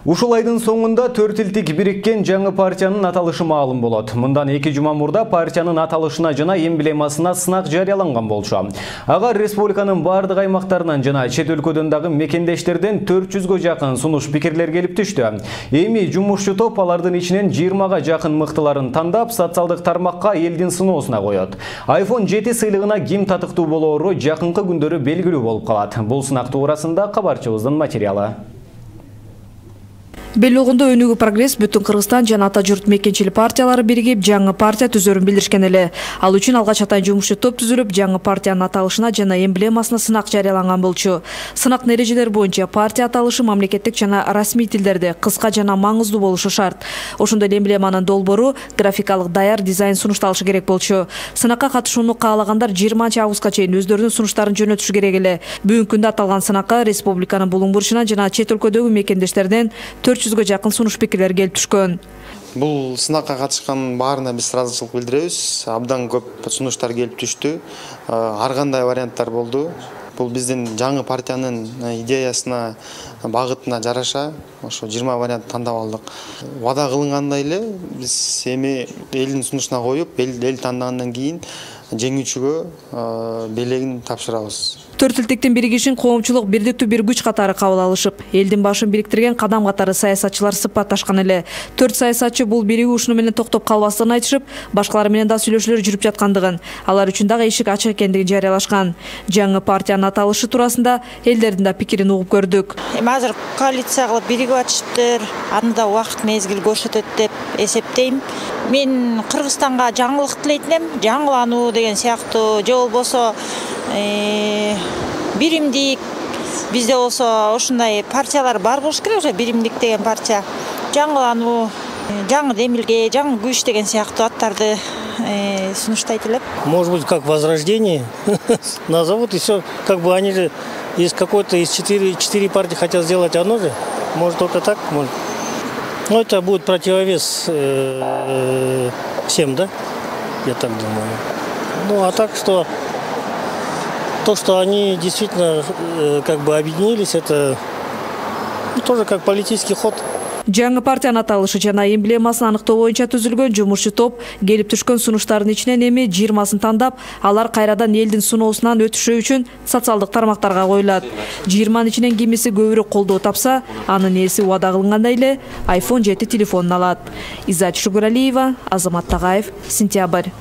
Ушул айдын соңында төртилтик бириккен жаңы партиянын аталышы маалым болот. Мындан 2 жума мурда партиянын аталышына жана эмблемасына сынак жарыяланган болчу. Ага республиканын бардык аймактарынан жана чет өлкөдөн дагы мекендештерден 400гө жакын сунуш пикирлер келип түштү. Эми жумушчу топ алардын ичинен 20га жакын мыктыларын тандап, социалдык тармакка элдин сыноосуна коет. iPhone 7 сыйлыгына ким татыктуу болоору жакынкы күндөрү белгилүү болуп калат. Бул сынак туурасында кабарчыбыздын материалы. Белгилүү болгондой өнүгүү прогресс бүтүн Кыргызстан жана ата журт мекенчилик партиялары биригип жаңы партия түзөрүн билдиришкен эле. Ал үчүн алгач атайын жумушчу топ түзүлүп, жаңы партиянын аталышына жана эмблемасына сынак жарыяланган болчу. Сынактын эрежелери боюнча партия аталышы мамлекеттик жана расмий тилдерде кыска жана маңыздуу болушу шарт. Ошондой эле эмблеманын долбоору графикалык даяр дизайн сунушталышы керек болчу. Сынакка катышууну каалагандар 20 августка чейин өздөрүнүн сунуштарын жөнөтүшү керек эле. Бүгүнкү күндө аталган сынакка республиканын булуң бурчунан жана чет өлкөдөгү мекендештерден 400гө жакын сунуш пикирлер келип түшкөн. Бул сынакка катышкан баарына биз ыраазычылык билдиребиз. Абдан көп сунуштар келип түштү. Ар кандай варианттар болду. Бул биздин жаңы партиянын идеясына, багытына жараша ошо 20 вариант тандап алдык. Вада кылынгандай эле биз эми элдин сунушуна коюп, эл тандагандан кийин жеңүүчүгө белегин тапшырабыз. Төртилтиктин биригишин коомчулук бирдиктүү бир күч катары кабыл алышып, элдин башын бириктирген кадам катары саясатчылар сыпатташкан эле. 4 саясатчы бул биригүү ушуну менен токтоп калбастыгын айтышып, башкалар менен да сүйлөшүүлөр жүрүп жаткандыгын, алар үчүн дагы эшик ачык экендигин жарыялашкан. Жаңы партиянын аталышы туурасында элдердин да пикирин угуп көрдүк. Эми азыр коалиция кылып биригип атышыптыр, аны да убакыт мезгил көрсөтөт деп эсептейм. Мен Кыргызстанга жаңылык тилейт элем, жаңылануу деген сыяктуу, же болбосо биримдик, бизде болсо ушундай партиялар бар болуш керек, ошо биримдик деген партия, жаңылануу, жаңы демилге, жаңы күч деген сыяктуу аттарды сунуштайт элем. Может быть, как возрождение назовут, и все, как бы они же из какой-то из 4 партии хотят сделать оно же, может только так, может. Но это будет противовес всем, да, я так думаю. Ну, а так, что то, что они действительно как бы объединились, это тоже как политический ход. Жаңы партиянын аталышы жана эмблемасын аныктоо боюнча түзүлгөн жумушчу топ келип түшкөн сунуштардын ичинен эми 20сын тандап, алар кайрадан элдин суноосунан өтүшү үчүн социалдык тармактарга коюлат. 20нын ичинен кимиси көбүрөөк колдоо тапса, анын ээси убада кылынгандай эле iPhone 7 телефонун алат. Иззат Шугуралиева, Азамат Тагаев, Сентябрь.